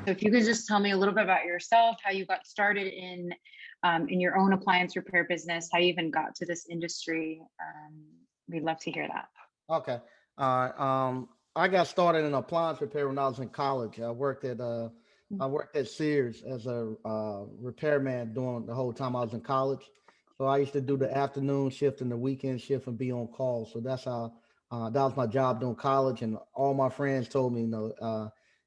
So if you could just tell me a little bit about yourself, how you got started in your own appliance repair business, how you even got to this industry. We'd love to hear that. Okay. I got started in appliance repair when I was in college. I worked at Sears as a repairman during the whole time I was in college. So I used to do the afternoon shift and the weekend shift and be on call. So that's how that was my job during college. And all my friends told me,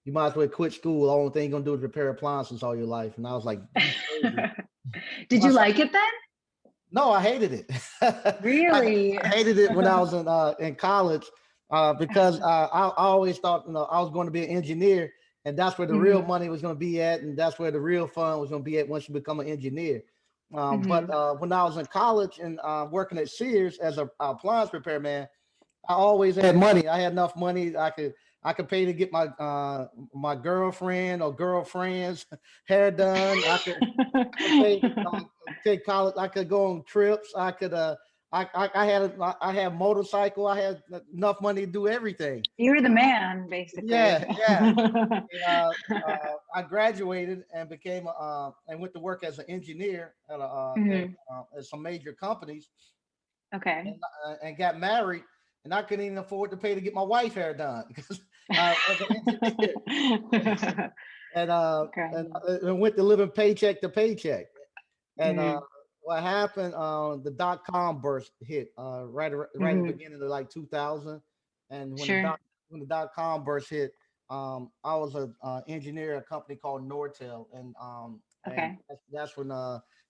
you might as well quit school. The only thing you're gonna do is repair appliances all your life. And I was like, you crazy. Did you like it then? No, I hated it. Really? I hated it when I was in college because I always thought I was going to be an engineer, and that's where the real Hmm. money was going to be at, and that's where the real fun was going to be at once you become an engineer. But Hmm. when I was in college and working at Sears as a appliance repairman, I always had money. I had enough money I could pay to get my girlfriend or girlfriends hair done. I could pay take college. I could go on trips. I had motorcycle. I had enough money to do everything. You were the man, basically. Yeah, yeah. And, I graduated and became and went to work as an engineer Hmm. at some major companies, Okay. and got married. And I couldn't even afford to pay to get my wife hair done because as an engineer, Okay. and went to living paycheck to paycheck. And Hmm. what happened? The dot-com burst hit right at the Hmm. beginning of like 2000, and Sure. when the dot-com burst hit, I was a engineer at a company called Nortel, and Okay. that's when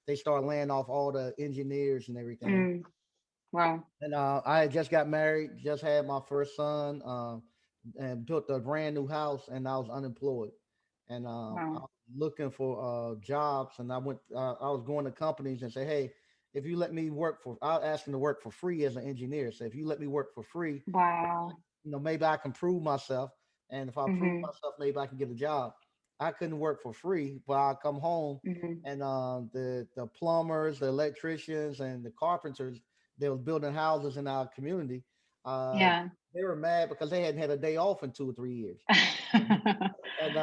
they started laying off all the engineers and everything. Mm. Wow. And I had just got married, just had my first son, and built a brand new house, and I was unemployed, and I Wow. was looking for jobs, and I was going to companies and say, hey, if you let me work for, I asked them to work for free as an engineer. So if you let me work for free, Wow. maybe I can prove myself, and if I prove Hmm. myself, maybe I can get a job. I couldn't work for free, but I come home, Hmm. and the plumbers, the electricians, and the carpenters, they was building houses in our community. Uh, Yeah. they were mad because they hadn't had a day off in 2 or 3 years, and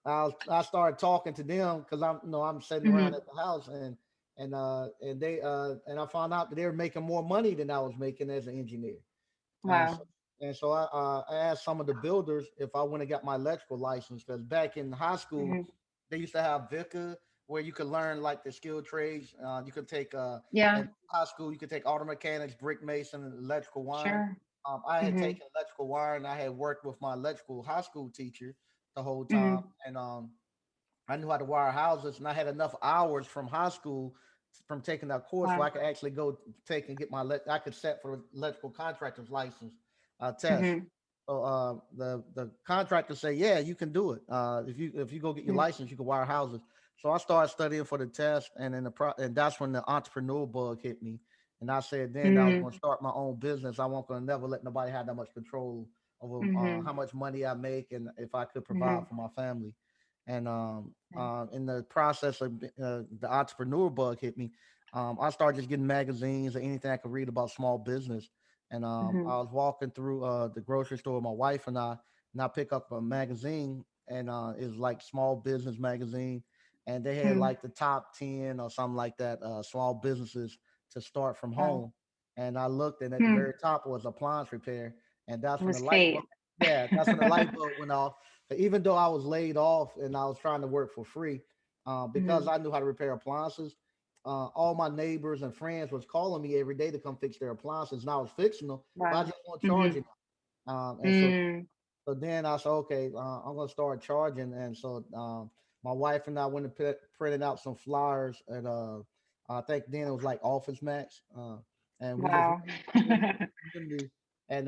I started talking to them because I'm sitting around Hmm. at the house, and I found out that they were making more money than I was making as an engineer. And so, Wow. I asked some of the builders if I went and got my electrical license because back in high school, Hmm. they used to have VICA where you could learn like the skilled trades. You could take Yeah. at high school, you could take auto mechanics, brick mason, and electrical wiring. Sure. I had Hmm. taken electrical wiring. I had worked with my electrical high school teacher the whole time, Hmm. and I knew how to wire houses, and I had enough hours from high school from taking that course where Wow. I could actually go take and get I could set for electrical contractor's license test. Hmm. So the contractor say, yeah, you can do it. If you go get your Hmm. license, you can wire houses. So I started studying for the test, and and that's when the entrepreneur bug hit me. And I said then that I was going to Hmm. start my own business. I wasn't going to never let nobody have that much control over Hmm. how much money I make and if I could provide Hmm. for my family. And in the process of the entrepreneur bug hit me, I started just getting magazines or anything I could read about small business. And I Hmm. was walking through the grocery store with my wife and I pick up a magazine, and it's like small business magazine, and they had Hmm. like the top 10 or something like that, small businesses to start from Wow. home. And I looked, and at the Hmm. very top was appliance repair, and It that's when the was light fate. bulb. Yeah, that's when the light bulb went off. But even though I was laid off and I was trying to work for free, because Hmm. I knew how to repair appliances, all my neighbors and friends was calling me every day to come fix their appliances, and I was fixing them, but I Wow. just wasn't Hmm. charging them. And Mm. so then I said, okay, I'm gonna start charging, and so my wife and I went and printed out some flyers at I think then it was like Office Max, and we just Wow. went to the community and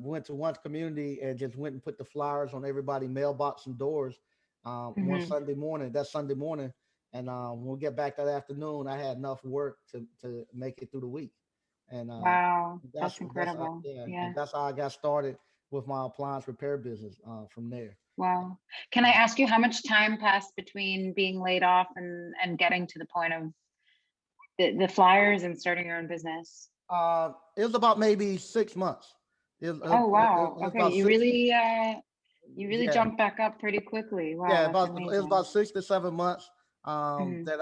went to one community and just went and put the flyers on everybody's mailbox and doors one Hmm. Sunday morning. That Sunday morning, and when we get back that afternoon, I had enough work to make it through the week, and Wow. That's incredible. yeah, and Yeah. that's how I got started with my appliance repair business from there. Wow. Can I ask you how much time passed between being laid off and getting to the point of the flyers and starting your own business? It was about maybe 6 months. Oh, It wow. was Okay. about You six. really You really yeah, jumped back up pretty quickly. Wow, yeah, that's it was amazing. about 6 to 7 months Mhm. that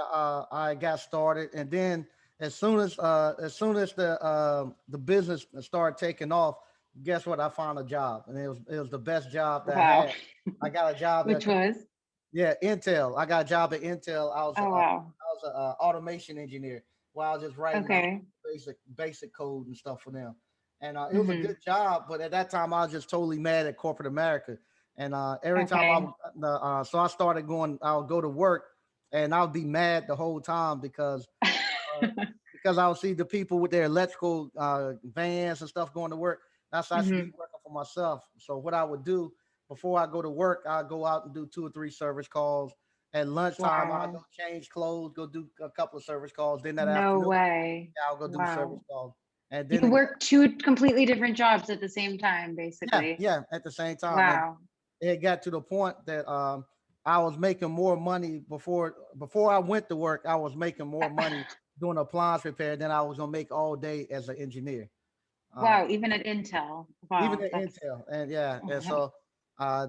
I got started, and then as soon as the business started taking off, guess what? I found a job, and it was the best job that I Wow. had. I got a job Which at was? yeah, Intel. I got a job at Intel. Oh, wow. I was an automation engineer while I was just writing Okay. basic code and stuff for them. And it was a Hmm. good job, but at that time I was just totally mad at corporate America. And every time Okay. so I started going, I would go to work, and I would be mad the whole time uh, because I would see the people with their electrical vans and stuff going to work. That's I should be Hmm. working for myself. So what I would do before I go to work, I go out and do 2 or 3 service calls. At lunchtime, I go Wow. change clothes, go do a couple of service calls. Then that No afternoon, way. yeah, I'll go do service Wow. calls, and then You again, work two completely different jobs at the same time, yeah, basically. yeah, at the same time. And Wow. it got to the point that I was making more money before I went to work. I was making more money doing appliance repair than I was gonna make all day as an engineer. Uh, Wow. Even at Intel. Even Wow. at That's Intel, and yeah, and so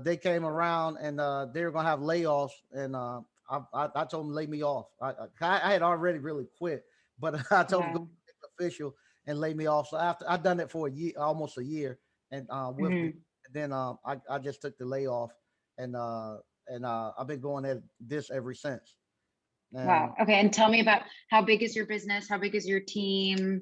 they came around, and they were gonna have layoffs, and I told them to lay me off. I had already really quit, but I told them to go wow. make it official and lay me off. So after I done it for a year, almost a year, and with the, Hmm. then I just took the layoff, and I've been going at this ever since. And Wow. Okay. And tell me about how big is your business? How big is your team?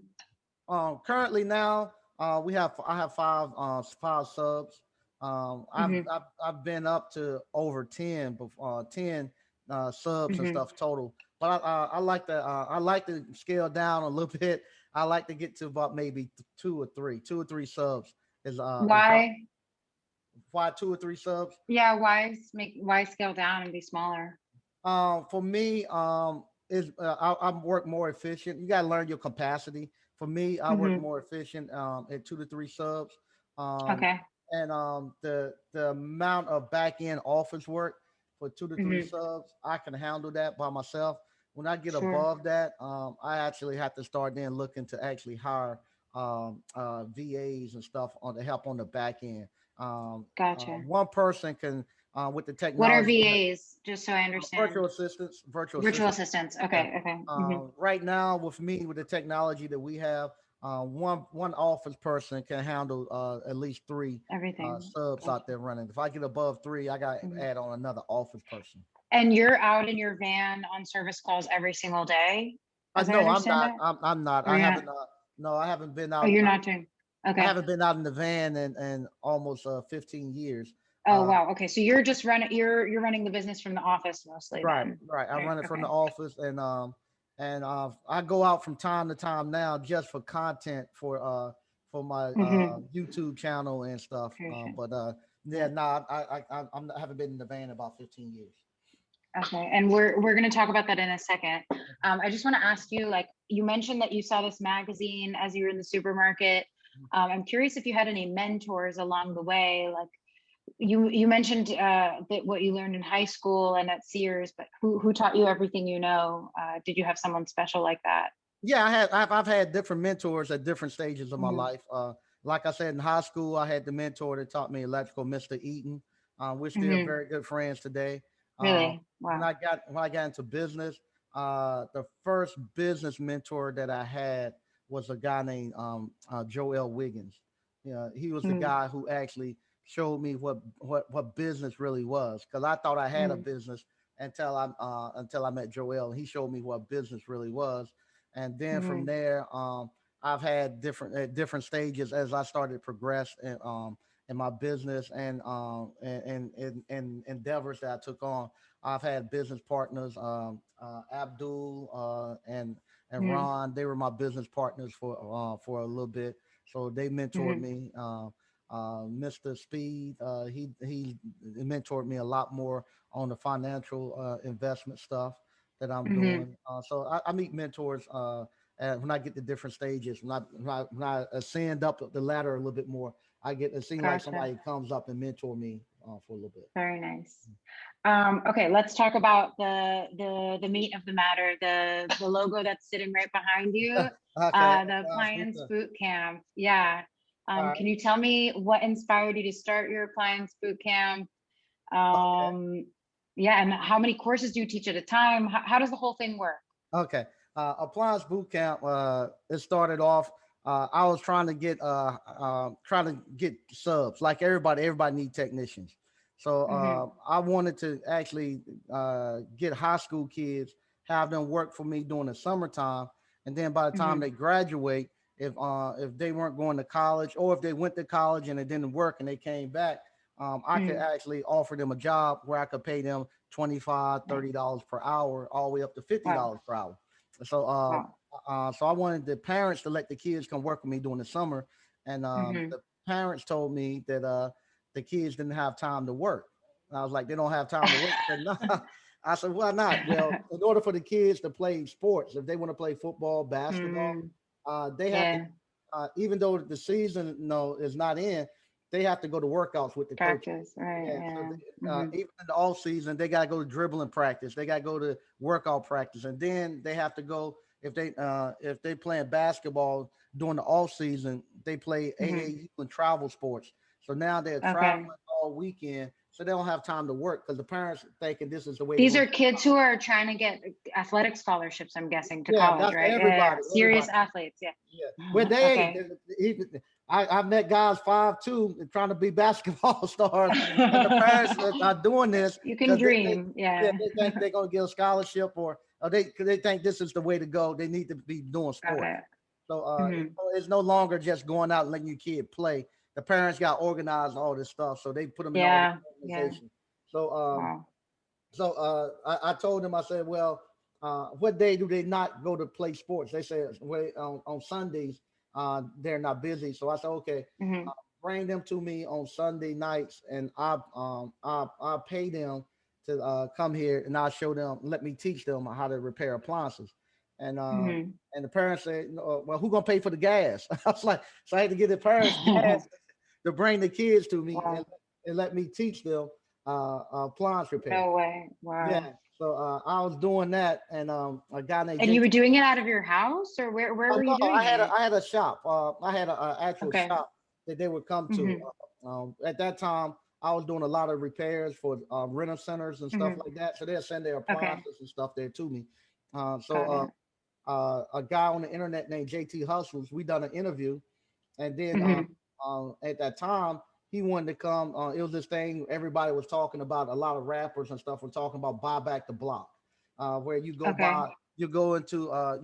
Currently now, I have five subs. Hmm. I've been up to over 10 before 10 subs and Hmm. stuff total. But I like to scale down a little bit. I like to get to about maybe 2 or 3 subs is about Why? why 2 or 3 subs. Yeah. Why scale down and be smaller? For me, is I work more efficient. You got to learn your capacity. For me, I work Hmm. more efficient at 2 to 3 subs, um, Okay. and the amount of back end office work for 2 to 3 Hmm. subs, I can handle that by myself. When I get Sure. above that, I actually have to start then looking to actually hire VAs and stuff on to help on the back end. Gotcha. One person can with the What are technology VAs? Just so I understand. virtual Virtual assistants. assistants. Yeah. Okay. Okay. Hmm. Right now, with me, with the technology that we have, one office person can handle at least 3 Everything. subs Gotcha. out there running. If I get above 3, I got to Mhm. add on another office person. And you're out in your van on service calls every single day, as I No, I'm understand not. it? I'm not. Or I you're not? haven't. No, I haven't been Oh, out. you're not doing. I Okay. haven't been out in the van in almost 15 years. Oh, Uh, wow. Okay. So you're just running. You're running the business from the office mostly Right, then. right. I Right. run it from the Okay. office, and I go out from time to time now just for content for my Mm-hmm. YouTube channel and stuff. But yeah, Yeah. nah, I haven't been in the van in about 15 years. Okay. And we're going to talk about that in a second. I just want to ask you, like, you mentioned that you saw this magazine as you were in the supermarket. I'm curious if you had any mentors along the way, like you mentioned that what you learned in high school and at Sears, but who taught you everything you know? Did you have someone special like that? Yeah, I've had different mentors at different stages of my Hmm. life. Like I said, in high school, I had the mentor that taught me electrical, Mr. Eaton. We're still Hmm. very good friends today. Uh, Really? Wow. when I got into business, the first business mentor that I had was a guy named Joel Wiggins. Yeah, he was the Mm-hmm. guy who actually showed me what business really was, because I thought I had a Mm-hmm. business until I met Joel. He showed me what business really was, and then from Mm-hmm. there, I've had different stages as I started to progress in my business and endeavors that I took on. I've had business partners, Abdul and Mm-hmm. Ron. They were my business partners for a little bit, so they mentored Mm-hmm. me. Mr. Speed, he mentored me a lot more on the financial investment stuff that I'm Mm-hmm. doing. So I meet mentors and when I get to different stages. When I ascend up the ladder a little bit more, I get it seems like Gotcha. somebody comes up and mentor me for a little bit. Very nice. Okay, let's talk about the meat of the matter, the logo that's sitting right behind you, Okay. the Appliance Boot Appliance Camp. Boot Camp. Yeah. All right. Can you tell me what inspired you to start your appliance boot camp? Okay. Yeah, and how many courses do you teach at a time? How does the whole thing work? Okay. Appliance Boot Camp. It started off. I was trying to get subs. Like everybody, everybody need technicians. So Hmm. I wanted to actually get high school kids, have them work for me during the summertime, and then by the time Hmm. they graduate, if they weren't going to college or if they went to college and it didn't work and they came back, I could Hmm. actually offer them a job where I could pay them 25, Nice. $30 per hour, all the way up to fifty Wow. dollars per hour. So, Wow. so I wanted the parents to let the kids come work with me during the summer, and Hmm. the parents told me that the kids didn't have time to work. And I was like, they don't have time to work. I said, no. I said, why not? Well, in order for the kids to play sports, if they want to play football, basketball, Mm, they have to, yeah, even though the season is not in, they have to go to workouts with the coaches. practice, right? Yeah, so Yeah. even in the off season, they got to go to dribbling practice. They got to go to workout practice, and then they have to go if they playing basketball during the off season. They play Hmm. AAU and travel sports. So now they're traveling Okay. all weekend, so they don't have time to work because the parents thinking this is the way they're These going are to. kids who are trying to get athletic scholarships, I'm guessing, to Yeah, college, that's right? Yeah, yeah, yeah. everybody. Serious Everybody. athletes, yeah. Yeah. Well, they Okay. even I met guys 5'2" and trying to be basketball stars, and the parents are doing this You can because dream, yeah, yeah. they think they're gonna get a scholarship or they think this is the way to go. They need to be doing Got sports. it. So Hmm. it's no longer just going out and letting your kid play. The parents got organized all this stuff, so they put them in all this Yeah, yeah. organization. So Wow. I told them, I said, well, what day do they not go to play sports? They said, well, on Sundays, they're not busy. So I said, okay, Hmm. bring them to me on Sunday nights, and I pay them to come here, and I'll show them, let me teach them how to repair appliances. And Hmm. and the parents said, well, who gonna pay for the gas? I was like, so I had to get the parents gas to bring the kids to me Wow. and let me teach them appliance repair. No way. Yeah. Wow. So I was doing that, and a guy named And you were JT. doing it out of your house, or where were you No, doing it? I had a shop. I had a actual Okay. shop that they would come to. Hmm. At that time, I was doing a lot of repairs for rental centers and stuff Hmm. like that. So they'll send their Okay. appliances and stuff there to me. Got it. A guy on the internet named JT Hustles, we done an interview, and then Hmm. at that time he wanted to come. It was this thing everybody was talking about. A lot of rappers and stuff were talking about buy back the block, where Okay. you go into an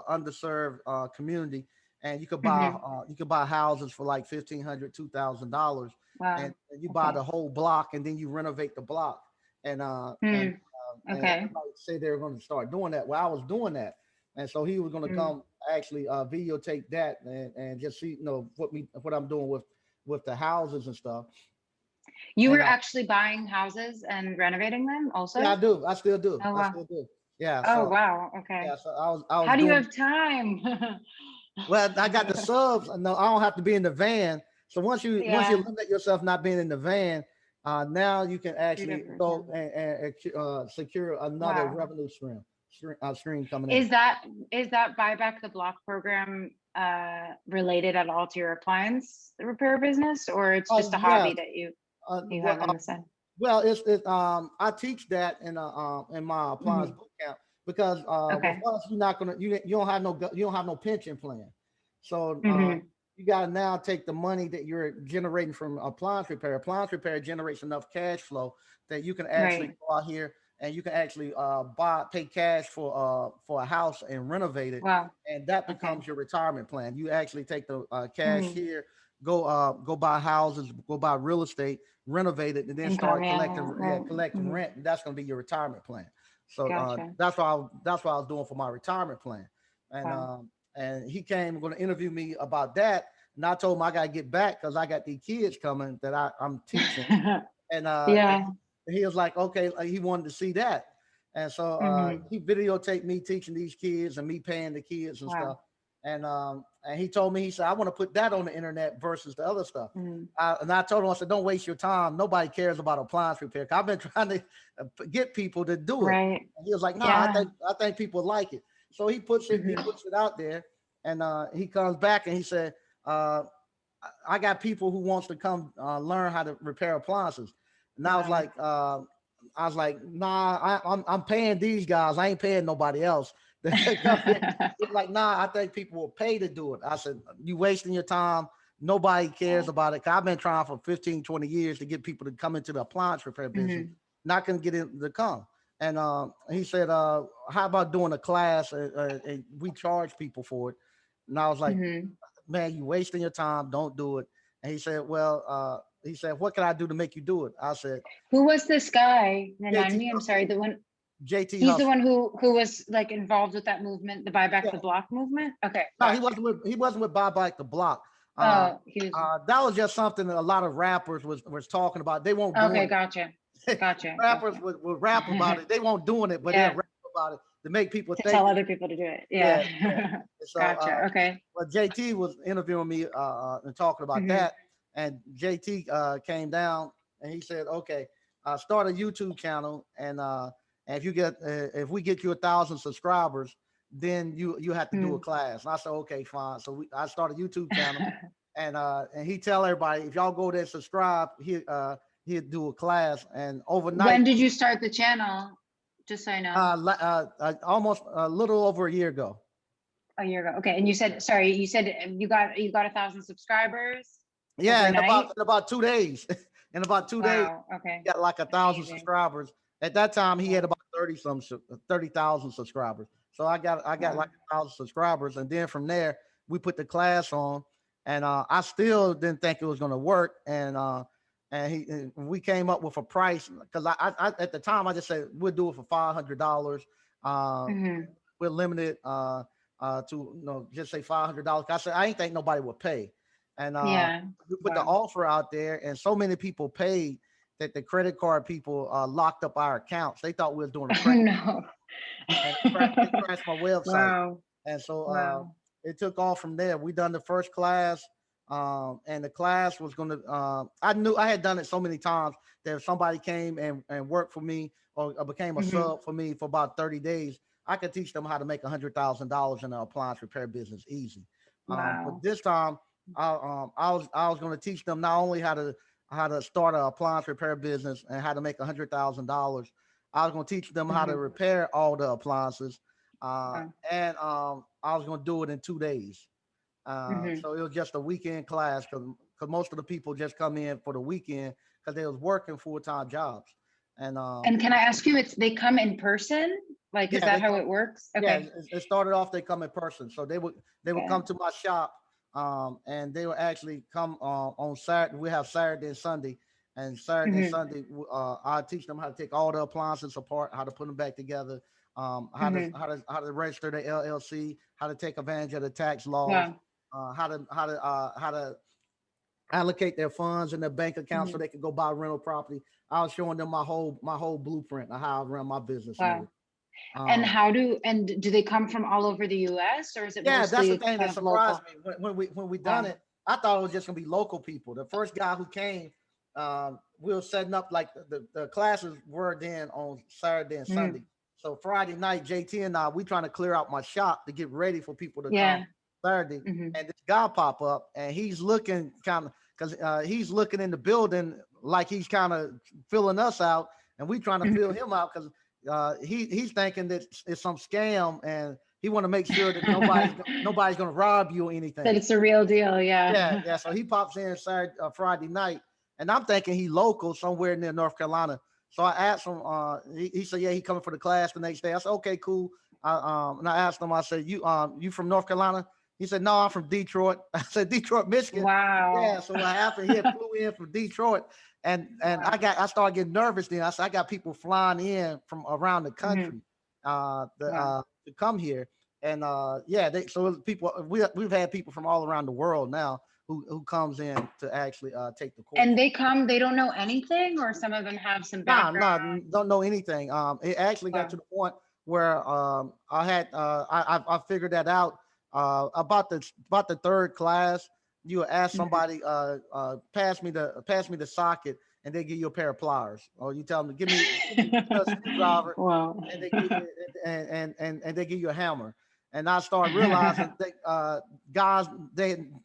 underserved community, and Hmm. you could buy houses for like $1,500, $2,000, Wow. and you buy Okay. the whole block, and then you renovate the block, Hmm. and Okay. everybody say they were going to start doing that. Well, I was doing that, and so he was going to Mm. come actually videotape that and just see what I'm doing with the houses and stuff. You And were actually buying houses and renovating them yeah, also? I do. I still do. Oh, I wow. still do. Yeah. Oh, So wow. Okay. yeah. So I was How do you doing. have time? Well, I got the subs. No, I don't have to be in the van. So once you Yeah, limit yourself not being in the van, now you can two actually different go times. and secure another Wow. revenue stream coming in. Is that buy back the block program related at all to your appliance repair business, or it's just a hobby Yes. that Uh, you well, have on the side? Well, I teach that in my appliance Hmm. boot camp because with Okay. us you're not gonna you don't have you don't have no pension plan, so Hmm. you got to now take the money that you're generating from appliance repair. Appliance repair generates enough cash flow that you can actually Right. go out here and you can actually pay cash for a house and renovate it, Wow. and that Okay. becomes your retirement plan. You actually take the cash Hmm. here, go buy houses, go buy real estate, renovate it, and then Income. start Yeah. Right. collecting Hmm. rent. And that's going to be your retirement plan. So Gotcha. that's what I was doing for my retirement plan. And Wow. and he came going to interview me about that. And I told him I got to get back because I got these kids coming that I'm teaching. And Yeah. he was like, okay, he wanted to see that. And so Hmm. he videotaped me teaching these kids and me paying the kids and Wow. stuff. And he told me, he said, I want to put that on the internet versus the other stuff. Hmm. And I told him, I said, don't waste your time. Nobody cares about appliance repair. I've been trying to get people to do it. Right. And he was like, no, Yeah. I think people like it. So he puts it Hmm. out there, and he comes back and he said, uh, I got people who wants to come learn how to repair appliances. And I was like, nah, I'm paying these guys. I ain't paying nobody else. It's like, nah, I think people will pay to do it. I said, you wasting your time. Nobody cares about it. 'Cause I've been trying for 15, 20 years to get people to come into the appliance repair business. Mhm. Not gonna get in to come. And he said, how about doing a class and we charge people for it? And I was like, Mhm. man, you wasting your time. Don't do it. And he said, well, he said, what can I do to make you do it? I said, Who was this guy? Remind JT me. I'm sorry. Hustle. The one. JT He's the Hustle. one who was like involved with that movement, the buy back Yeah. the block movement. Okay, No, gotcha. he wasn't with Bob Like the Block. Uh, Oh, he was. that was just something that a lot of rappers was talking about. They won't Okay, doing gotcha. it. Gotcha. Rappers Gotcha. would rap about it. They won't doing it, but they'll Yeah, rap about it to make people to think tell that. other people to do it. Yeah, Yeah. yeah. So, Gotcha. Okay. but JT was interviewing me and talking about Hmm. that, and JT came down and he said, "Okay, start a YouTube channel, and if you get if we get you 1,000 subscribers, then you have to do a Mm. class." And I said, "Okay, fine." So I started a YouTube channel, and he tell everybody if y'all go there and subscribe, he'll do a class, and overnight, When did you start the channel? Just so I know. almost a little over a year ago. A year ago. Okay. And you said, sorry, you said you got 1,000 subscribers Yeah, overnight. in about 2 days. In about 2 days, Wow. Okay. he got like 1,000 Amazing. subscribers. At that time, he had Wow. about 30,000 subscribers. So I got like Wow. 1,000 subscribers, and then from there we put the class on, and I still didn't think it was going to work, and we came up with a price because I at the time I just said we'll do it for $500. Uh, Hmm. we're limited to just say $500. I said I ain't think nobody would pay, and Yeah. we put the Wow. offer out there, and so many people paid that the credit card people locked up our accounts. They thought we was doing a Oh prank, no. and they crashed my website. Wow. And so Wow. it took off from there. We done the first class, and the class was going to. I knew I had done it so many times that if somebody came and worked for me or became a Hmm. sub for me for about 30 days, I could teach them how to make $100,000 in the appliance repair business easy. But Wow. this time, I was going to teach them not only how to start an appliance repair business and how to make $100,000. I was going to teach them how to Hmm. repair all the appliances, Wow. and I was going to do it in 2 days. Hmm. So it was just a weekend class because most of the people just come in for the weekend because they was working full-time jobs. And And can I ask you, they come in person? Like, is yeah, that they how come. it works? Yeah, Okay. it started off they come in person, so they would Okay. come to my shop, and they would actually come on Saturday. We have Saturday and Sunday, and Saturday and Hmm. Sunday I teach them how to take all the appliances apart, how to put them back together, Hmm. how to register the LLC, how to take advantage of the tax laws, Wow. how to allocate their funds in their bank account so Hmm. they can go buy rental property. I was showing them my whole blueprint of how I run my business and Wow. everything. Um, And do they come from all over the US, or is it Yeah, that's the mostly thing kind that of surprised local? me when we done Wow. it. I thought it was just gonna be local people. The first guy who came, we were setting up like the classes were then on Saturday and Sunday. Hmm. So Friday night, JT and I we trying to clear out my shop to get ready for people to come Yeah. Saturday. Hmm. And this guy pop up and he's looking kind of because he's looking in the building like he's kind of filling us out, and we trying to fill him out because he's thinking that it's some scam and he want to make sure that nobody's gonna rob you or That anything. it's a real deal. Yeah, Yeah. yeah. So he pops in Saturday, Friday night, and I'm thinking he local somewhere near North Carolina. So I asked him. He said, "Yeah, he coming for the class the next day." I said, "Okay, cool." And I asked him. I said, "You from North Carolina?" He said, "No, I'm from Detroit." I said, "Detroit, Michigan." Yeah. Wow. So what happened? He had flew in from Detroit, and Wow. I started getting nervous. Then I said, "I got people flying in from around the Hmm. country, Wow. to come here." And yeah, so people we've had people from all around the world now who comes in to actually take the course. And they don't know anything, or some of them have some Nah, background. nah, don't know anything. It actually got to Wow. the point where I had I figured that out about the third class. You ask Hmm. somebody pass me the socket, and they give you a pair of pliers, or you tell them give me a screwdriver, Wow. and they give you and they give you a hammer. And I started realizing that guys,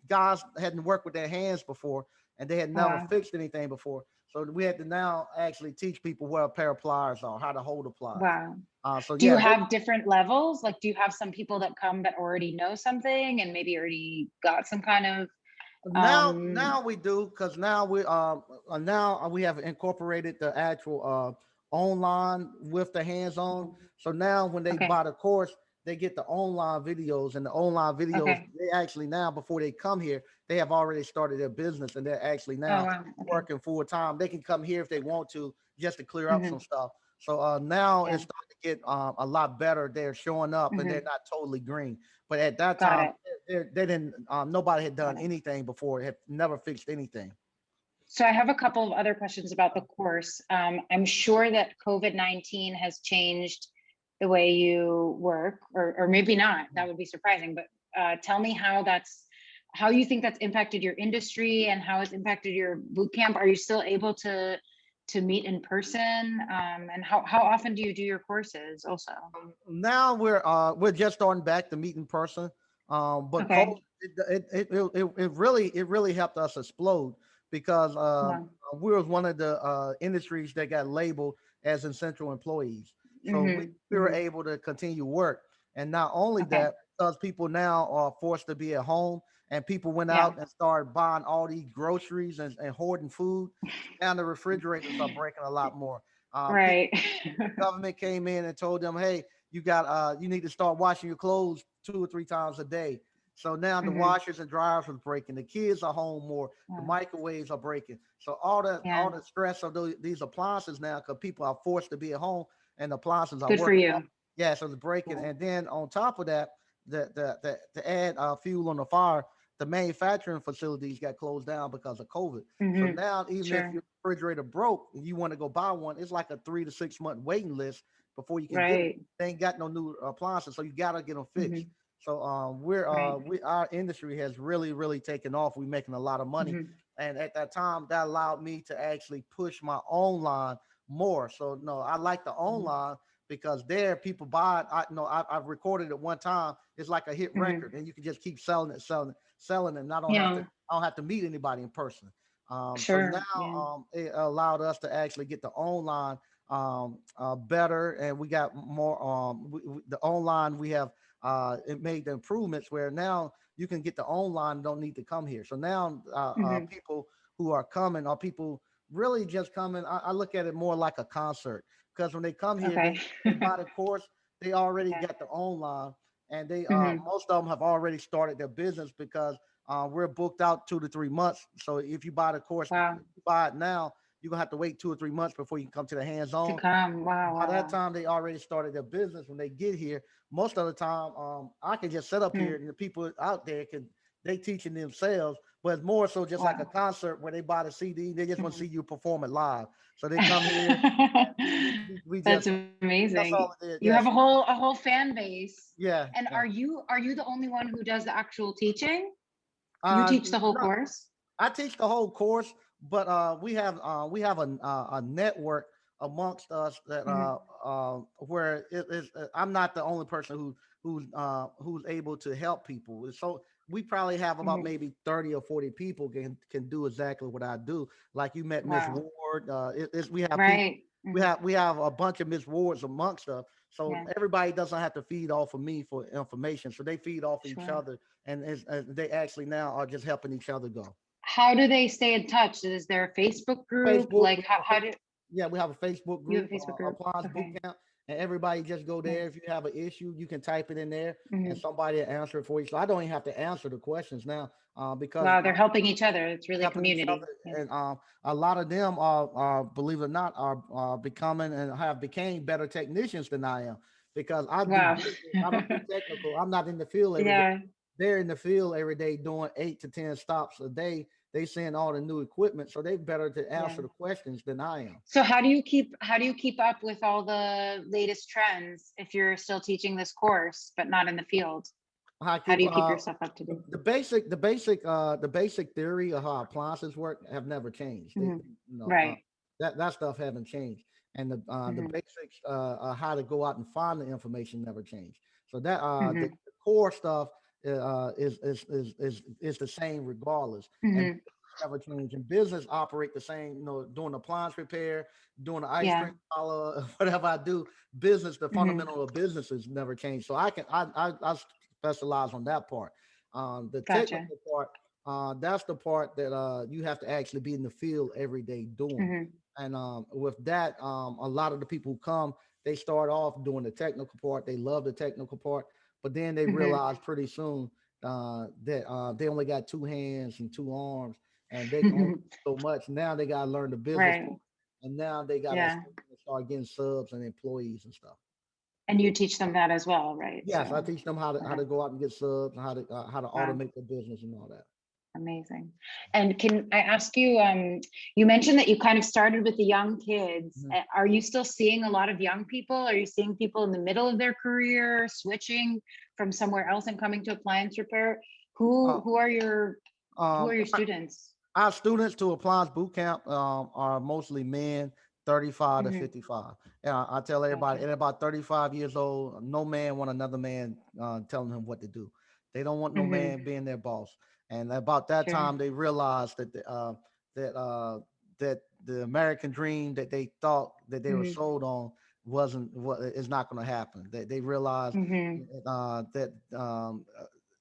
guys hadn't worked with their hands before, and they had never Wow. fixed anything before. So we had to now actually teach people where a pair of pliers are, how to hold a pliers. Wow. So Do you yeah, have different levels? Like, do you have some people that come that already know something and maybe already got some kind of now we do, because now we have incorporated the actual online with the hands-on. So now when they okay. buy the course, they get the online videos, and the online videos, Okay. they actually now, before they come here, they have already started their business, and they're actually Oh now wow. Okay. working full time. They can come here if they want to, just to clear up some Hmm. stuff. So now Yeah. it's starting to get a lot better. They're showing up, and they're Hmm. not totally green. But at that Got time, it. they didn't. Nobody had done Got it. anything before. Had never fixed anything. So I have a couple of other questions about the course. I'm sure that COVID-19 has changed the way you work, or maybe not. That would be surprising. But tell me how you think that's impacted your industry and how it's impacted your boot camp. Are you still able to meet in person? And how often do you do your courses also? Now we're just starting back to meet in person. But COVID, Okay. it really helped us explode, because Wow. we was one of the industries that got labeled as essential employees. So Hmm. we were Hmm. able to continue work, and not only Okay. that, because people now are forced to be at home, and people went Yeah. out and started buying all these groceries and hoarding food. Now the refrigerators are breaking a lot more. People, Right. government came in and told them, hey, you need to start washing your clothes 2 or 3 times a day. So now the Hmm. washers and dryers was breaking. The kids are home more. The Wow. microwaves are breaking. So all Yeah. the stress of these appliances now, because people are forced to be at home, and the appliances are Good for working. you. Yeah, so it's breaking. And then on top of that, to add fuel on the fire, the manufacturing facilities got closed down because of COVID. So Hmm. now, even if Sure. your refrigerator broke and you want to go buy one, it's like a 3 to 6 month waiting list before you can get it. Right. They ain't got no new appliances, so you gotta get them fixed. Hmm. So Right. we our industry has really taken off. We're making a lot of money, Hmm. and at that time, that allowed me to actually push my online more. So no, I like the online, because there people buy it. I've recorded it one time. It's like a hit Hmm. record, and you can just keep selling it. And Yeah. I don't have to meet anybody in person. So now Sure. Yeah. it allowed us to actually get the online better, and we got more. The online, we have it made the improvements where now you can get the online, don't need to come here. So now Hmm. people who are coming are people really just coming. I look at it more like a concert, because when they come here, Okay. they buy the course, they already Yeah. got the online, and they Hmm. most of them have already started their business, because we're booked out 2 to 3 months. So if you buy the course, if Wow. you buy it now, you're gonna have to wait 2 or 3 months before you can come to the To hands-on. come. Wow. By Wow. that Wow. time, they already started their business. When they get here, most of the time, I can just sit up here, Hmm. and the people out there they teaching themselves. But it's more so just like a Wow. concert where they buy the CD, they just want to see Hmm. you perform it live. So they come here, and we That's just that's amazing. all it is. You have Yes, a whole fan base. yeah, And yeah. are you the only one who does the actual teaching? You Uh, teach the whole no, course? I teach the whole course, but we have a network amongst us that Hmm. where it is. I'm not the only person who's able to help people. So we probably have about Hmm. maybe 30 or 40 people can do exactly what I do. Like you met Miss Wow. Ward. We have people. Right. Hmm. We have a bunch of Miss Wards amongst us. So Yeah. everybody doesn't have to feed off of me for information. So they feed off of each Sure. other, and they actually now are just helping each other go. How do they stay in touch? Is there a Facebook group? Facebook. Like We have how do yeah, we have a Facebook you have group, a Facebook group? Appliance Boot Okay. Camp, and everybody just go there. If Nice. you have an issue, you can type it in there, and Hmm. somebody will answer it for you. So I don't even have to answer the questions now, because Wow, they're helping each other. It's really helping each other, community. Yeah. and a lot of them are believe it or not, are becoming and have became better technicians than I am, because I do Wow. business. I don't do technical. I'm not in the field every day. Yeah. They're in the field every day doing 8 to 10 stops a day. They seeing all the new equipment, so they better to Yeah. answer the questions than I am. So how do you keep up with all the latest trends if you're still teaching this course but not in the field? I How do keep you keep yourself up to date? the basic theory of how appliances work have never changed. Hmm. You know, Right. that stuff haven't changed, and the Hmm. basics how to go out and find the information never changed. So the Hmm. core stuff is the same regardless. And Hmm. never change. And business operate the same, doing appliance repair, doing the ice Yeah. cream parlor, whatever I do, business, the Hmm. fundamental of businesses never change. So I specialize on that part. The Gotcha. technical part, that's the part that you have to actually be in the field every day doing. Hmm. And with that, a lot of the people who come, they start off doing the technical part. They love the technical part, but then they Hmm. realize pretty soon that they only got two hands and two arms, and they can only do so much. Now they got to learn the business Right. part, and now they got to Yeah. start getting subs and employees and stuff. And you teach them that as well, right? Yes, I So, teach them how okay. to go out and get subs and how to Wow. automate their business and all that. Amazing. And can I ask you, you mentioned that you kind of started with the young kids. Mhm. Are you still seeing a lot of young people? Are you seeing people in the middle of their career switching from somewhere else and coming to appliance repair? Uh, Who are your um, students? our students to Appliance Boot Camp are mostly men, 35 to Hmm. 55. And I tell everybody, Gotcha. at about 35 years old, no man want another man telling him what to do. They don't want no Hmm. man being their boss. And about that Sure. time, they realized that that the American dream that they thought that they were Hmm. sold on wasn't what is not going to happen. They realized Hmm. that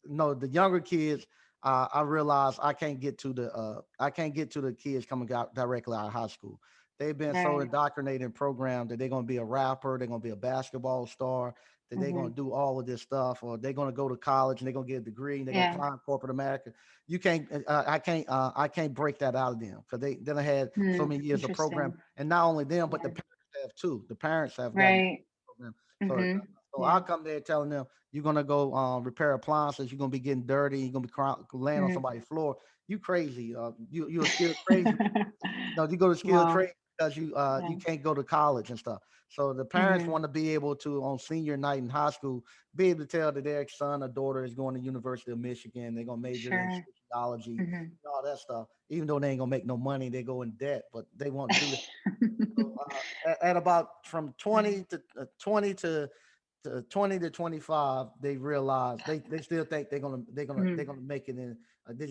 no, the younger kids, I realized I can't get to the kids coming out directly out of high school. They've been so Right. indoctrinated and programmed that they're going to be a rapper, they're going to be a basketball star, that they're going Hmm. to do all of this stuff, or they're going to go to college and they're going to get a degree and they're going to Yeah. climb corporate America. You can't, I can't break that out of them because they then I had so Hmm. many years of program, Interesting. and not only them, but the Yeah. parents have too. The parents have gotten Right. program. So, Hmm. so I Yeah. come there telling them you're gonna go repair appliances. You're gonna be getting dirty. You're gonna be laying on Hmm. somebody's floor. You crazy? You're a skilled trade. No, you go to skilled Wow. trade because Yeah. you can't go to college and stuff. So the parents Hmm. want to be able to on senior night in high school be able to tell that their son or daughter is going to University of Michigan. They're gonna major in Sure. sociology, Hmm. all that stuff. Even though they ain't gonna make no money, they go in debt, but they want to do that. So at about from Funny. 20 to 25, they realize they still think they're Mhm. gonna make it in. They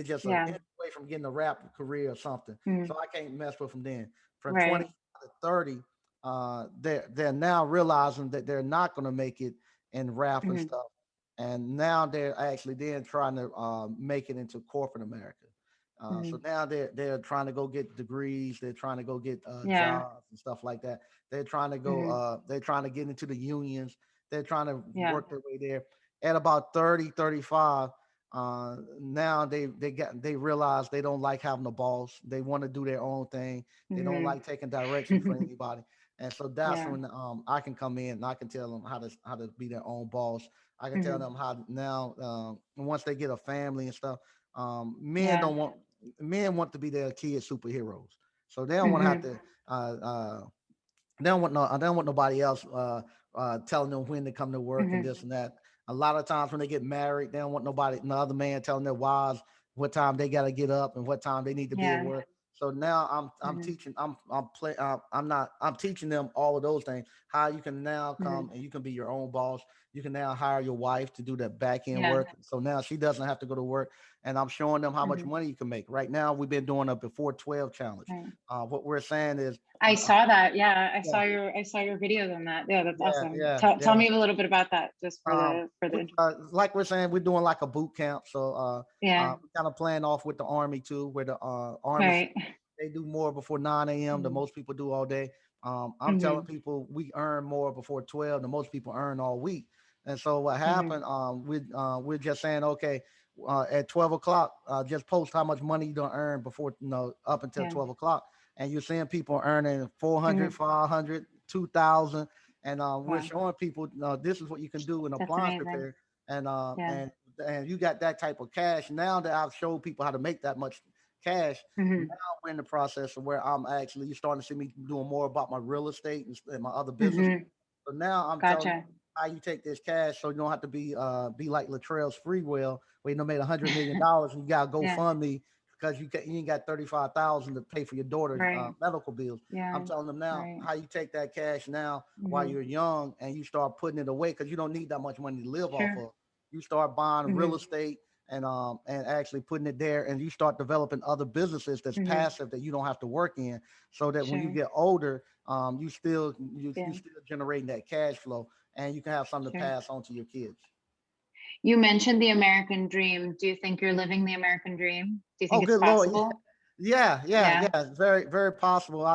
just an Yeah. inch away from getting a rap career or something. Mhm. So I can't mess with them then. From 20 Right. to 30, they're now realizing that they're not gonna make it in rap and Mhm. stuff, and now they're actually then trying to make it into corporate America. So Mhm. now they're trying to go get degrees. They're trying to go get Yeah. jobs and stuff like that. They're trying to go. Mhm. They're trying to get into the unions. They're trying to Yeah. work their way there. At about 30, 35, now they realize they don't like having a boss. They want to do their own thing. They don't Mhm. like taking direction from anybody. And so that's Yeah. when I can come in and I can tell them how to be their own boss. I can tell Mhm. them how now once they get a family and stuff. Men Yeah. don't want men want to be their kids superheroes. So they don't want to have Mhm. to they don't want nobody else telling them when to come to work and Mhm. this and that. A lot of times when they get married, they don't want nobody, no other man telling their wives what time they got to get up and what time they need to be at Yeah. work. So now I'm Mhm. teaching I'm teaching them all of those things. How you can now come Mhm. and you can be your own boss. You can now hire your wife to do that back end Yeah. work. So now she doesn't have to go to work. And I'm showing them how much Mhm. money you can make. Right now we've been doing a before 12 challenge. Right. What we're saying is I saw that. Yeah, yeah, I saw your videos on that. Yeah, that's yeah, awesome. yeah, Tell yeah. me a little bit about that, just for We, the. like we're saying, we're doing like a boot camp. So Yeah. we kind of playing off with the army too, where the army Right. they do more before 9 a.m. than Mhm. most people do all day. I'm telling Mhm. people we earn more before 12 than most people earn all week. And so what Mhm. happened? We're just saying, okay, at 12 o'clock, just post how much money you don't earn before up until Yeah. 12 o'clock, and you're seeing people earning 400, Mhm. 500, 2,000, and we're Wow, showing people this is what you can do in that's appliance amazing. repair, and uh, Yeah. and and you got that type of cash. Now that I've showed people how to make that much cash, Mhm. we're in the process of where I'm actually you're starting to see me doing more about my real estate and my other business. Mhm. So now I'm telling you Gotcha. how you take this cash so you don't have to be like Latrell's Freewell where you made $100 million and you got to Yeah. GoFundMe because you ain't got 35,000 to pay for your daughter's Right. medical bills. I'm Yeah. telling them now Right. how you take that cash now while Mhm. you're young and you start putting it away because you don't need that much money to live off Sure. of. you start buying real Hmm. estate and actually putting it there, and you start developing other businesses that's Hmm. passive that you don't have to work in, so that when you Sure. get older, you Yeah. still generating that cash flow, and you can have something to Sure. pass on to your kids. You mentioned the American dream. Do you think you're living the American dream? Do you Oh, think it's good Lord. possible? Yeah. Yeah. It's very, very possible.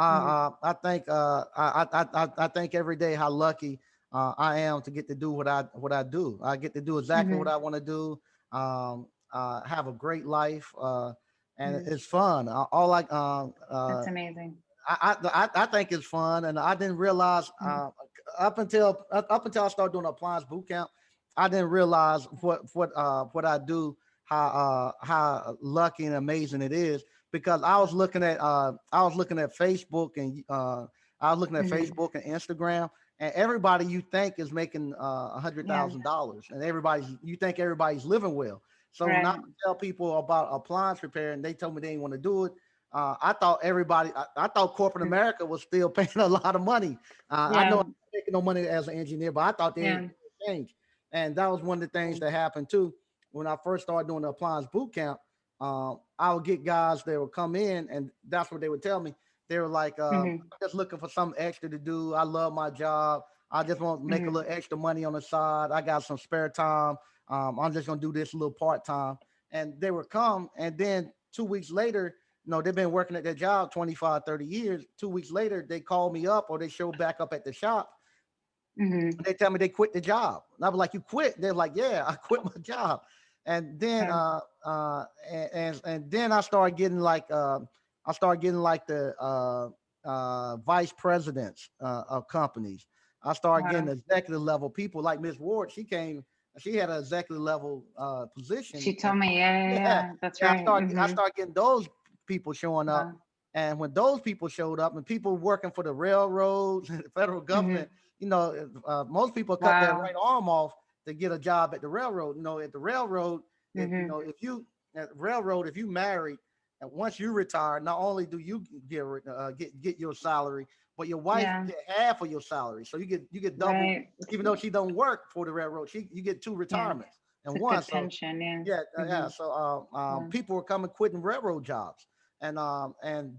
Hmm. I think, I think every day how lucky I am to get to do what I do. I get to do exactly what Hmm. I want to do. Have a great life, and Hmm. it's fun. All like, That's amazing. I think it's fun, and I didn't realize Mm-hmm. up until I started doing Appliance Boot Camp, I didn't realize what I do, how lucky and amazing it is, because I was looking at Facebook and Hmm. Instagram, and everybody you think is making Yeah. $100,000, and you think everybody's living well. So when I Right. tell people about appliance repair and they told me they didn't want to do it, I thought I thought corporate Mhm. America was still paying a lot of money. I know Yeah. I'm making no money as an engineer, but I thought they Yeah. changed. And that was one of the things Yeah. that happened too. When I first started doing the appliance boot camp, I would get guys that would come in, and that's what they would tell me. They were like, Hmm. just looking for something extra to do. I love my job. I just want to make a Hmm. little extra money on the side. I got some spare time. I'm just gonna do this a little part time. And they would come, and then 2 weeks later, they've been working at their job 25, 30 years. 2 weeks later, they call me up or they show back up at the shop. Hmm. They tell me they quit the job. And I was like, "You quit?" They're like, "Yeah, I quit my job." And then Yeah. and then I started getting like the vice presidents of companies. I started getting Wow. executive level people like Miss Ward. She had an executive level She position. And told me. Yeah. Yeah. yeah, Yeah. That's yeah, right. I Hmm. start getting those people showing up. Wow. And when those people showed up, and people working for the railroads and the federal government, Hmm. most people cut their Wow. right arm off to get a job at the railroad. At the railroad, Hmm. if you at the railroad, if you married, and once you retire, not only do you get your salary, but your wife Yeah. get half of your salary. So you get double, Right. even though she don't work for the railroad. You get two Yeah. retirements It's and a one. good So pension. Yeah. yeah, Hmm. yeah. So Yeah. people were coming quitting railroad jobs, and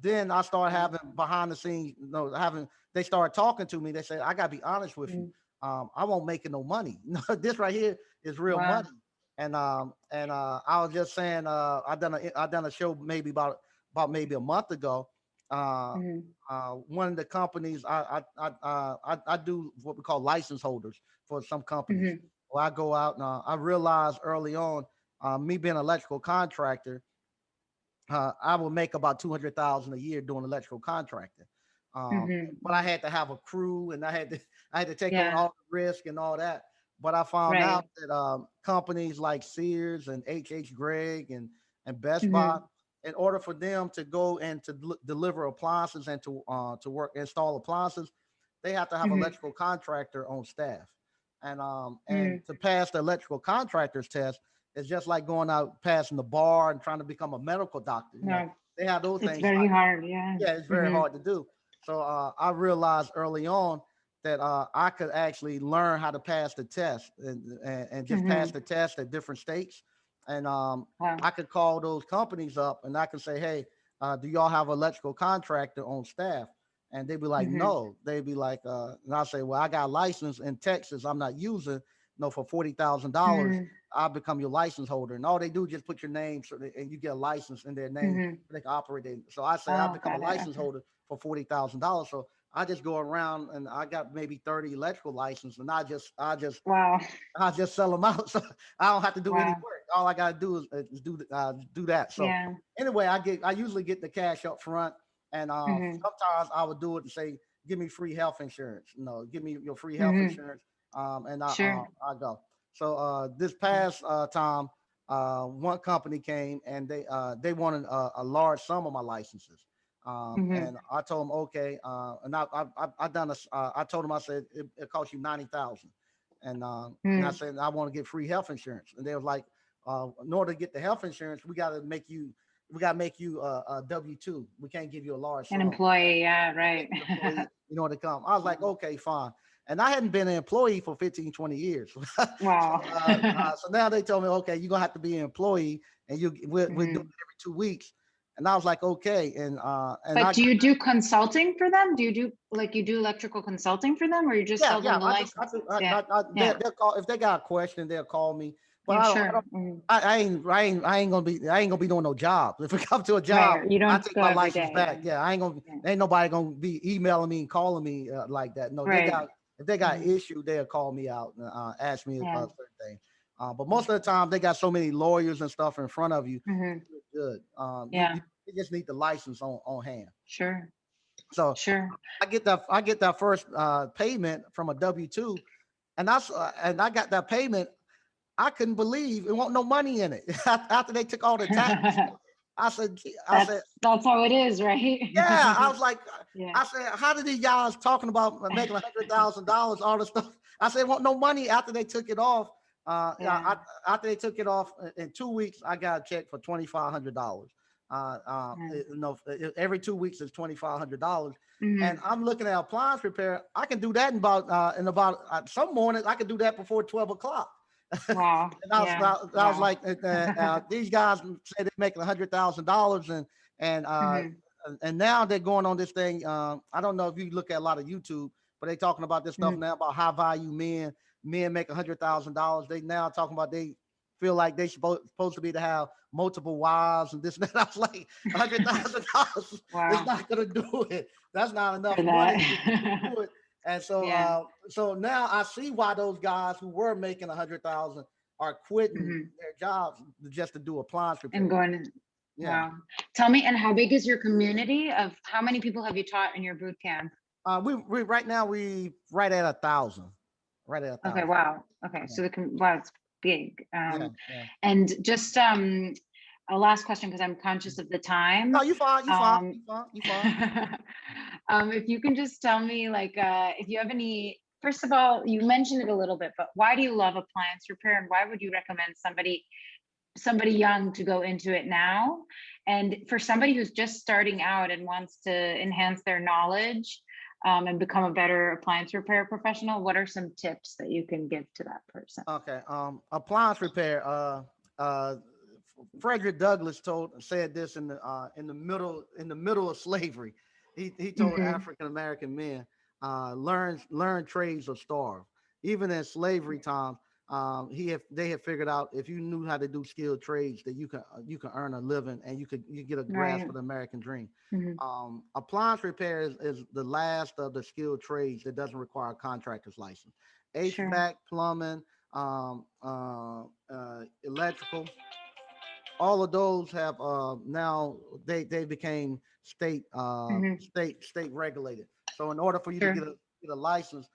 then I started Wow. having behind the scenes, having they started talking to me. They said, "I gotta be honest with you. Mm. I won't making no money. This right here is real Wow. money." And I was just saying, I done a show maybe about maybe a month ago. Uh, Hmm. one of the companies I do what we call license holders for some companies. Hmm. Well, I go out and I realized early on, me being an electrical contractor, I would make about 200,000 a year doing electrical contracting. But I Hmm. had to have a crew, and I had to take on Yeah. all the risk and all that. But I found out Right. that companies like Sears and H Gregg and Best Buy, Hmm. in order for them to go and to deliver appliances and to work install appliances, they have to have an Hmm. electrical contractor on staff. And Hmm. to pass the electrical contractor's test, it's just like going out passing the bar and trying to become a medical doctor. No, They have those it's things very like, hard. Yeah. yeah, it's very Hmm. hard to do. So I realized early on that I could actually learn how to pass the test and just pass Hmm. the test at different states. And Wow. I could call those companies up and I could say, "Hey, do y'all have an electrical contractor on staff?" And they'd be like, Hmm. "No." They'd be like, and I say, "Well, I got a license in Texas. I'm not using, for $40,000. Hmm. I'll become your license holder." And all they do is just put your name and you get a license in their name. Hmm. They can operate it. So I say I Oh, become a got it. license Okay. holder for $40,000. So I just go around and I got maybe 30 electrical licenses, and Wow. I just sell them out. So I don't have to do any Wow. work. All I gotta do is do that. So Yeah. anyway, I usually get the cash up front, and Hmm. sometimes I would do it and say, "Give me free health insurance. Give me your free health Hmm. insurance." And Sure. I go. So this Yeah. past time, one company came and they wanted a large sum of my licenses. Hmm. And I told them, okay, and I done I told them, I said it costs you 90,000, and I Hmm. said I want to get free health insurance, and they was like, in order to get the health insurance, we got to make you a W-2. We can't give you a large An sum. employee. Yeah. Make Right. you an employee in order to come. I was like, Wow. okay, fine. And I hadn't been an employee for 15, 20 years. Wow. So now they told me, okay, you're gonna have to be an employee, and we're doing it Mhm. every 2 weeks. And I was like, okay, and But I do you do consulting for them? Do you do like you do electrical consulting for them, or you just yeah, sell them yeah. the licenses? Yeah. Yeah. They'll call if they got a question, they'll call me. But Yeah, I sure. don't. I ain't gonna be doing no job. If it comes to a Right, job, right. You I don't take go my every license day. back. Yeah, I ain't gonna. Yeah. Ain't nobody gonna be emailing me and calling me like that. No, they Right. got if they got Mhm. issue, they'll call me out and ask me Yeah. certain things. But most of the time, they got so many lawyers and stuff in front of you. Hmm. Good. Yeah. You just need the license on hand. Sure. So Sure. I get that first payment from a W-2, and I got that payment. I couldn't believe it wasn't no money in it after they took all the taxes. I said, That's how it is, right? yeah. I was like, Yeah. I said, how did these guys talking about making $100,000, all this stuff? I said, want no money after they took it off. Yeah. After they took it off in 2 weeks, I got a check for $2,500. Yeah. Every 2 weeks is $2,500, and Mhm. I'm looking at appliance repair. I can do that in about some mornings. I can do that before 12 o'clock. Wow. And Yeah. I was Wow. like, these guys say they're making $100,000, and Hmm. now they're going on this thing. I don't know if you look at a lot of YouTube, but they talking about this stuff Hmm. now about high value men. Men make $100,000. They now talking about they feel like they supposed to be to have multiple wives and this and that. I was like, $100,000 is Wow. not gonna do it. That's not enough For money to that. do it. And so Yeah. so now I see why those guys who were making 100,000 are quitting Hmm. their jobs just to do appliance And repair. going to, Yeah. wow. Tell me, and how big is your community of how many people have you taught in your boot camp? We right now we right at 1,000. Right at a Okay, thousand. wow. Okay, Yeah. so wow, it's big. Yeah. Yeah. And just a last question because I'm conscious of the time. No, you fine. You fine. Um, You fine. You fine. if you can just tell me, like, if you have any. First of all, you mentioned it a little bit, but why do you love appliance repair, and why would you recommend somebody young to go into it now? And for somebody who's just starting out and wants to enhance their knowledge and become a better appliance repair professional, what are some tips that you can give to that person? Okay. Appliance repair. Uh, Frederick Douglass said this in the middle of slavery. He told Hmm. African American men, learn trades or starve. Even in slavery time, they have figured out if you knew how to do skilled trades that you can earn a living and you get a grasp Right. of the American dream. Hmm. Appliance repair is the last of the skilled trades that doesn't require a contractor's license. Sure. HVAC, plumbing, electrical, all of those have now they became Hmm. state regulated. So in order for you to Sure. get a license,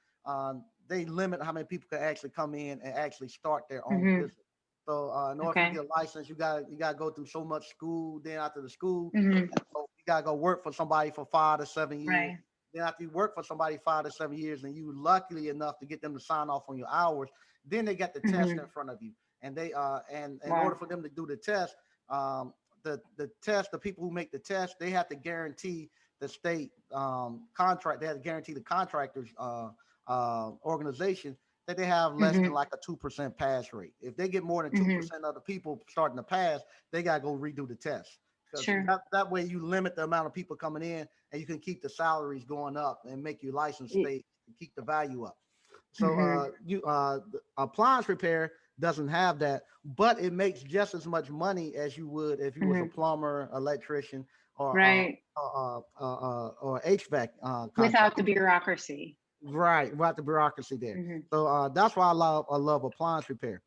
they limit how many people can actually come in and actually start their own Hmm. business. So in order for you to Okay. get a license, you got to go through so much school. Then after the school, Hmm. so you got to go work for somebody for 5 to 7 years. Right. Then after you work for somebody 5 to 7 years, and you lucky enough to get them to sign off on your hours, then they got the test in Hmm. front of you. And and in order Wow. for them to do the test, the test, the people who make the test, they have to guarantee the state contract. They have to guarantee the contractors organization that they have less than Hmm. like a 2% pass rate. If they get more than two Hmm. percent of the people starting to pass, they gotta go redo the test. Because Sure. that way you limit the amount of people coming in, and you can keep the salaries going up and make your license stay keep the value up. So Hmm. the appliance repair doesn't have that, but it makes just as much money as you would if you was a Hmm. plumber, electrician, Right. or HVAC Without contractor. the bureaucracy. Right, the bureaucracy there. Hmm. So that's why I love appliance repair.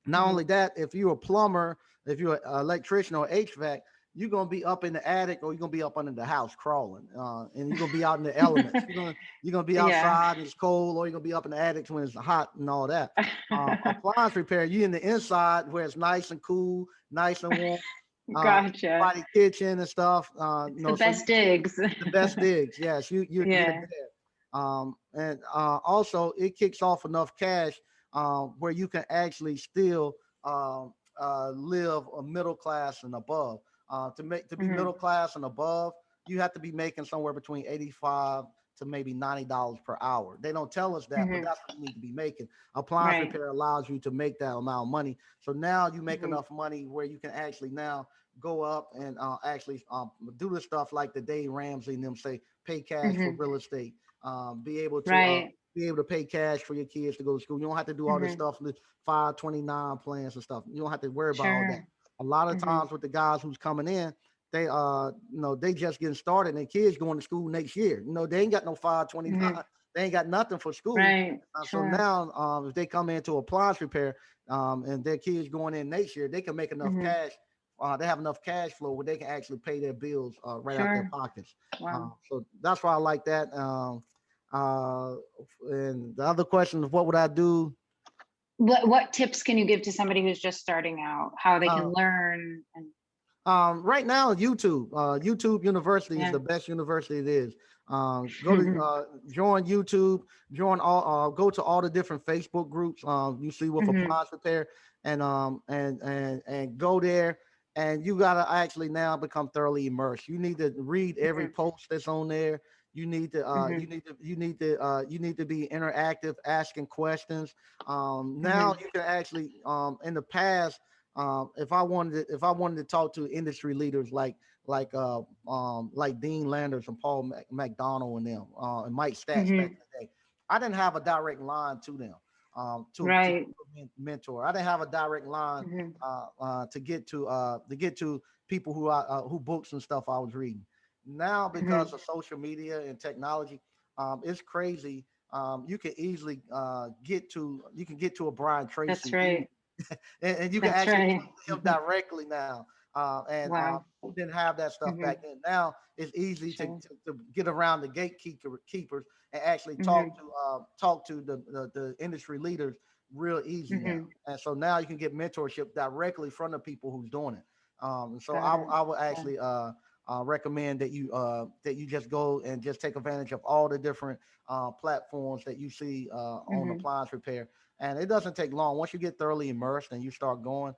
Not only Hmm. that, if you're a plumber, if you're an electrician or HVAC, you're gonna be up in the attic or you're gonna be up under the house crawling, and you're gonna be out in the elements. You're gonna be Yeah. outside and it's cold, or you're gonna be up in the attics when it's hot and all that. Appliance repair, you in the inside where it's nice and cool, nice and warm. Gotcha. By the kitchen and stuff. It's the So best digs. the best digs. Yes, you're the Yeah. best. And also it kicks off enough cash where you can actually still live a middle class and above. To be Hmm. middle class and above, you have to be making somewhere between 85 to maybe $90 per hour. They don't tell us that, but Mhm. that's what you need to be making. Appliance Right. repair allows you to make that amount of money. So now you make Mhm. enough money where you can actually now go up and actually do the stuff like the Dave Ramsey and them say, pay cash for Mhm. real estate, be able to Right. pay cash for your kids to go to school. You don't have to do all this Mhm. stuff, the 529 plans and stuff. You don't have to worry about all that. Sure. A lot of Mhm. times with the guys who's coming in, they they just getting started and their kids going to school next year. They ain't got no 529. Mhm. They ain't got nothing for school. Right. So Sure. now if they come into appliance repair and their kids going in next year, they can make enough Mhm. cash. They have enough cash flow where they can actually pay their bills right out their Sure. pockets. Wow. So that's why I like that. And the other question is, what would I do? What tips can you give to somebody who's just starting out, how they Uh, can learn and Right now, YouTube University is yeah. the best university it is. Go to join YouTube, go to all the different Facebook groups you see with Mhm. appliance repair, and go there. And you gotta actually now become thoroughly immersed. You need to read every Mhm. post that's on there. Mhm. You need to be interactive, asking questions. Now Mhm. you can actually in the past if I wanted to talk to industry leaders like Dean Landers and Paul McDonald and them and Mike Stats back Mhm. in the day, I didn't have a direct line to them to Right. mentor. I didn't have a direct line Mhm. to get to people who books and stuff I was reading. Now because Mhm. of social media and technology, it's crazy. You can easily get to a Brian That's Tracy easily right. and you can That's actually right. talk to him directly now. And Wow. we didn't have that stuff Mhm. back then. Now it's easy Sure. to get around the keepers and actually Mhm. talk to the industry leaders real easy now. Mhm. And so now you can get mentorship directly from the people who's doing it. And so Got it. I would Yeah. actually recommend that you just go and just take advantage of all the different platforms that you see on Mhm. appliance repair, and it doesn't take long. Once you get thoroughly immersed and you start going,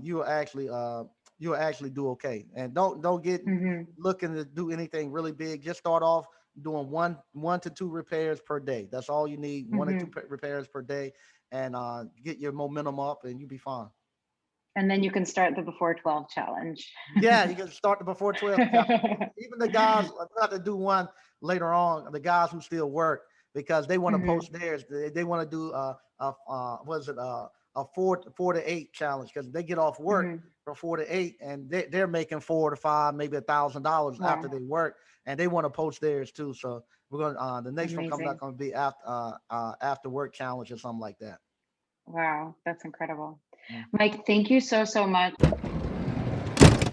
you'll actually do okay. And don't get Mhm. looking to do anything really big. Just start off doing one to two repairs per day. That's all you need. One or two Mhm. repairs per day, and get your momentum up, and you'll be fine. And then you can start the before 12 challenge. Yeah, you can start the before 12. Even the guys, I'm about to do one later on, the guys who still work because they want to Mhm. post theirs. They want to do was it a four to eight challenge because they get off work Mhm. from 4 to 8 and they're making 4 to 5, maybe $1,000 after Wow. they work, and they want to post theirs too. So we're gonna the next one coming up Amazing. going to be after work challenge or something like that. Wow. That's incredible. Mm. Mike, thank you so, so much.